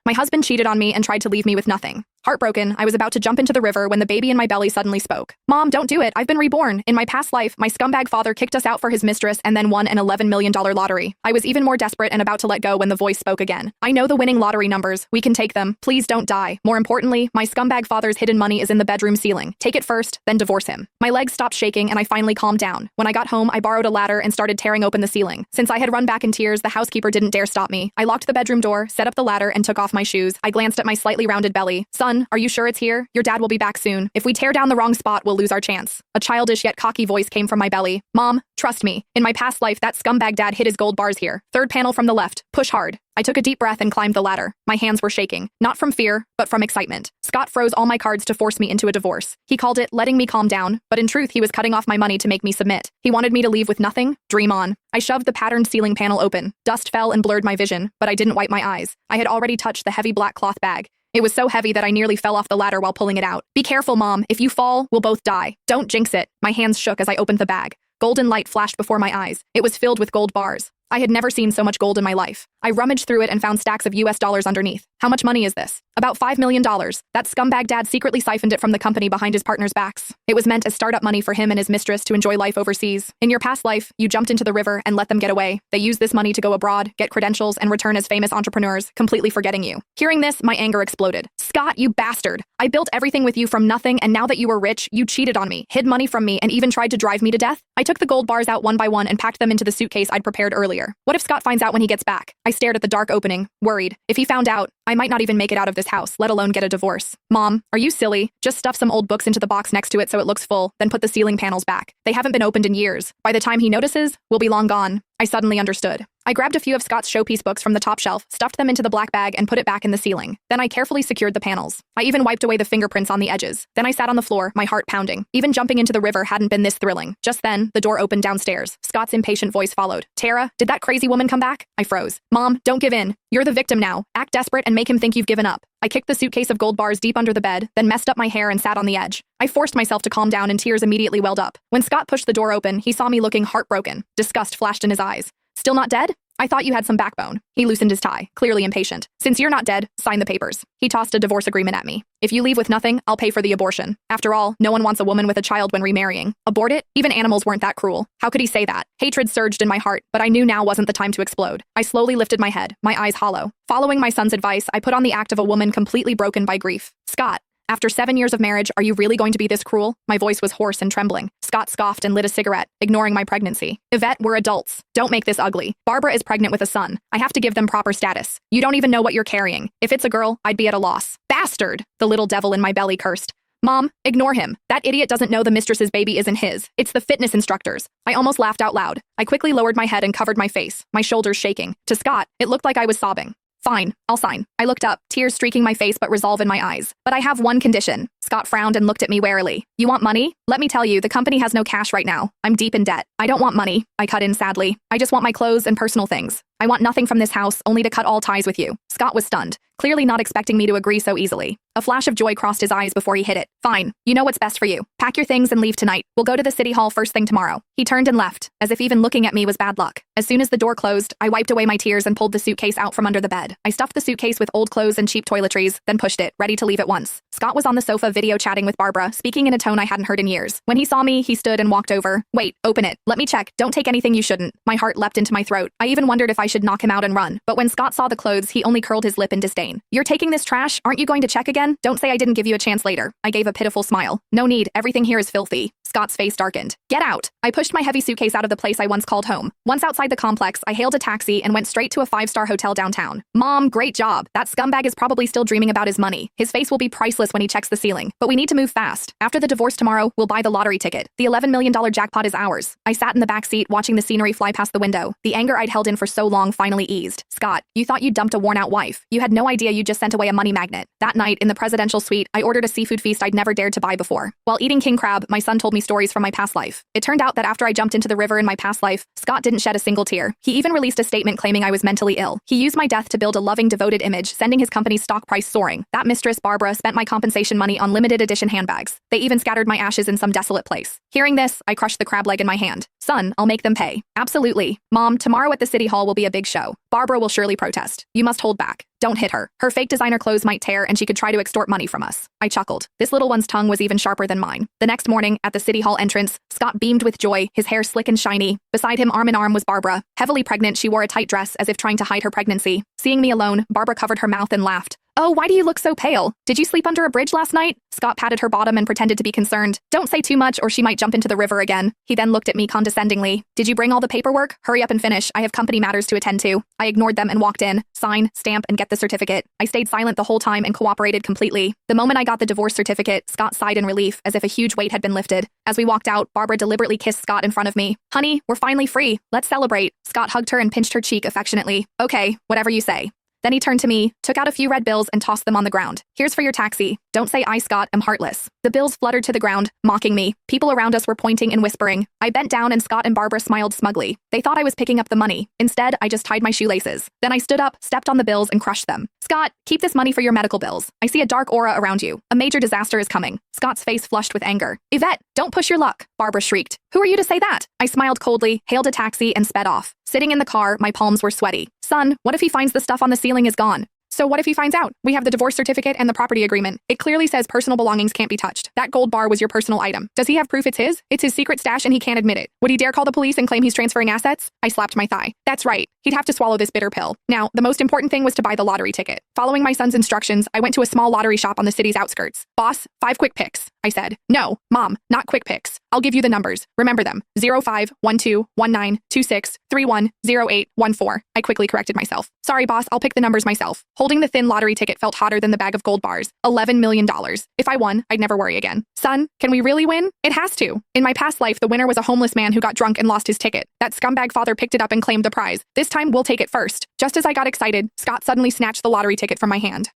My husband cheated on me and tried to leave me with nothing. Heartbroken, I was about to jump into the river when the baby in my belly suddenly spoke. Mom, don't do it. I've been reborn. In my past life, my scumbag father kicked us out for his mistress and then won an $11 million lottery. I was even more desperate and about to let go when the voice spoke again. I know the winning lottery numbers. We can take them. Please don't die. More importantly, my scumbag father's hidden money is in the bedroom ceiling. Take it first, then divorce him. My legs stopped shaking and I finally calmed down. When I got home, I borrowed a ladder and started tearing open the ceiling. Since I had run back in tears, the housekeeper didn't dare stop me. I locked the bedroom door, set up the ladder, and took off my shoes. I glanced at my slightly rounded belly. Son, are you sure it's here? Your dad will be back soon. If we tear down the wrong spot, we'll lose our chance. A childish yet cocky voice came from my belly. Mom, trust me. In my past life, that scumbag dad hid his gold bars here. Third panel from the left. Push hard. I took a deep breath and climbed the ladder. My hands were shaking, not from fear, but from excitement. Scott froze all my cards to force me into a divorce. He called it letting me calm down, but in truth, he was cutting off my money to make me submit. He wanted me to leave with nothing. Dream on. I shoved the patterned ceiling panel open. Dust fell and blurred my vision, but I didn't wipe my eyes. I had already touched the heavy black cloth bag. It was so heavy that I nearly fell off the ladder while pulling it out. Be careful, Mom. If you fall, we'll both die. Don't jinx it. My hands shook as I opened the bag. Golden light flashed before my eyes. It was filled with gold bars. I had never seen so much gold in my life. I rummaged through it and found stacks of US dollars underneath. How much money is this? About $5 million. That scumbag dad secretly siphoned it from the company behind his partner's backs. It was meant as startup money for him and his mistress to enjoy life overseas. In your past life, you jumped into the river and let them get away. They used this money to go abroad, get credentials, and return as famous entrepreneurs, completely forgetting you. Hearing this, my anger exploded. Scott, you bastard. I built everything with you from nothing, and now that you were rich, you cheated on me, hid money from me, and even tried to drive me to death? I took the gold bars out one by one and packed them into the suitcase I'd prepared earlier. What if Scott finds out when he gets back? I stared at the dark opening, worried. If he found out, I might not even make it out of this house, let alone get a divorce. Mom, are you silly? Just stuff some old books into the box next to it so it looks full, then put the ceiling panels back. They haven't been opened in years. By the time he notices, we'll be long gone. I suddenly understood. I grabbed a few of Scott's showpiece books from the top shelf, stuffed them into the black bag, and put it back in the ceiling. Then I carefully secured the panels. I even wiped away the fingerprints on the edges. Then I sat on the floor, my heart pounding. Even jumping into the river hadn't been this thrilling. Just then, the door opened downstairs. Scott's impatient voice followed. Tara, did that crazy woman come back? I froze. Mom, don't give in. You're the victim now. Act desperate and make him think you've given up. I kicked the suitcase of gold bars deep under the bed, then messed up my hair and sat on the edge. I forced myself to calm down and tears immediately welled up. When Scott pushed the door open, he saw me looking heartbroken. Disgust flashed in his eyes. Still not dead? I thought you had some backbone. He loosened his tie, clearly impatient. Since you're not dead, sign the papers. He tossed a divorce agreement at me. If you leave with nothing, I'll pay for the abortion. After all, no one wants a woman with a child when remarrying. Abort it? Even animals weren't that cruel. How could he say that? Hatred surged in my heart, but I knew now wasn't the time to explode. I slowly lifted my head, my eyes hollow. Following my son's advice, I put on the act of a woman completely broken by grief. Scott, after 7 years of marriage, are you really going to be this cruel? My voice was hoarse and trembling. Scott scoffed and lit a cigarette, ignoring my pregnancy. Yvette, we're adults. Don't make this ugly. Barbara is pregnant with a son. I have to give them proper status. You don't even know what you're carrying. If it's a girl, I'd be at a loss. Bastard! The little devil in my belly cursed. Mom, ignore him. That idiot doesn't know the mistress's baby isn't his. It's the fitness instructor's. I almost laughed out loud. I quickly lowered my head and covered my face, my shoulders shaking. To Scott, it looked like I was sobbing. Fine, I'll sign. I looked up, tears streaking my face but resolve in my eyes. But I have one condition. Scott frowned and looked at me warily. You want money? Let me tell you, the company has no cash right now. I'm deep in debt. I don't want money. I cut in sadly. I just want my clothes and personal things. I want nothing from this house, only to cut all ties with you. Scott was stunned, clearly not expecting me to agree so easily. A flash of joy crossed his eyes before he hit it. Fine, you know what's best for you. Pack your things and leave tonight. We'll go to the city hall first thing tomorrow. He turned and left, as if even looking at me was bad luck. As soon as the door closed, I wiped away my tears and pulled the suitcase out from under the bed. I stuffed the suitcase with old clothes and cheap toiletries, then pushed it, ready to leave at once. Scott was on the sofa video chatting with Barbara, speaking in a tone I hadn't heard in years. When he saw me, he stood and walked over. Wait, open it. Let me check. Don't take anything you shouldn't. My heart leapt into my throat. I even wondered if I should knock him out and run. But when Scott saw the clothes, he only curled his lip in disdain. You're taking this trash? Aren't you going to check again? Don't say I didn't give you a chance later. I gave a pitiful smile. No need. Everything here is filthy. Scott's face darkened. Get out! I pushed my heavy suitcase out of the place I once called home. Once outside the complex, I hailed a taxi and went straight to a 5-star hotel downtown. Mom, great job. That scumbag is probably still dreaming about his money. His face will be priceless when he checks the ceiling. But we need to move fast. After the divorce tomorrow, we'll buy the lottery ticket. The $11 million jackpot is ours. I sat in the back seat watching the scenery fly past the window. The anger I'd held in for so long finally eased. Scott, you thought you dumped a worn-out wife. You had no idea you just sent away a money magnet. That night, in the presidential suite, I ordered a seafood feast I'd never dared to buy before. While eating king crab, my son told me stories from my past life. It turned out that after I jumped into the river in my past life, Scott didn't shed a single tear. He even released a statement claiming I was mentally ill. He used my death to build a loving, devoted image, sending his company's stock price soaring. That mistress, Barbara, spent my compensation money on limited edition handbags. They even scattered my ashes in some desolate place. Hearing this, I crushed the crab leg in my hand. Son, I'll make them pay. Absolutely. Mom, tomorrow at the city hall will be a big show. Barbara will surely protest. You must hold back. Don't hit her. Her fake designer clothes might tear and she could try to extort money from us. I chuckled. This little one's tongue was even sharper than mine. The next morning, at the city hall entrance, Scott beamed with joy, his hair slick and shiny. Beside him, arm in arm, was Barbara. Heavily pregnant, she wore a tight dress as if trying to hide her pregnancy. Seeing me alone, Barbara covered her mouth and laughed. Oh, why do you look so pale? Did you sleep under a bridge last night? Scott patted her bottom and pretended to be concerned. Don't say too much or she might jump into the river again. He then looked at me condescendingly. Did you bring all the paperwork? Hurry up and finish. I have company matters to attend to. I ignored them and walked in. Sign, stamp, and get the certificate. I stayed silent the whole time and cooperated completely. The moment I got the divorce certificate, Scott sighed in relief, as if a huge weight had been lifted. As we walked out, Barbara deliberately kissed Scott in front of me. Honey, we're finally free. Let's celebrate. Scott hugged her and pinched her cheek affectionately. Okay, whatever you say. Then he turned to me, took out a few red bills and tossed them on the ground. Here's for your taxi. Don't say I, Scott, am heartless. The bills fluttered to the ground, mocking me. People around us were pointing and whispering. I bent down and Scott and Barbara smiled smugly. They thought I was picking up the money. Instead, I just tied my shoelaces. Then I stood up, stepped on the bills and crushed them. Scott, keep this money for your medical bills. I see a dark aura around you. A major disaster is coming. Scott's face flushed with anger. Yvette, don't push your luck, Barbara shrieked. Who are you to say that? I smiled coldly, hailed a taxi and sped off. Sitting in the car, my palms were sweaty. Son, what if he finds the stuff on the ceiling is gone? So what if he finds out? We have the divorce certificate and the property agreement. It clearly says personal belongings can't be touched. That gold bar was your personal item. Does he have proof it's his? It's his secret stash and he can't admit it. Would he dare call the police and claim he's transferring assets? I slapped my thigh. That's right. He'd have to swallow this bitter pill. Now, the most important thing was to buy the lottery ticket. Following my son's instructions, I went to a small lottery shop on the city's outskirts. Boss, 5 quick picks, I said. No, Mom, not quick picks. I'll give you the numbers. Remember them. 05121926310814. I quickly corrected myself. Sorry, boss, I'll pick the numbers myself. Holding the thin lottery ticket felt hotter than the bag of gold bars. $11 million. If I won, I'd never worry again. Son, can we really win? It has to. In my past life, the winner was a homeless man who got drunk and lost his ticket. That scumbag father picked it up and claimed the prize. This time, we'll take it first. Just as I got excited, Scott suddenly snatched the lottery ticket from my hand.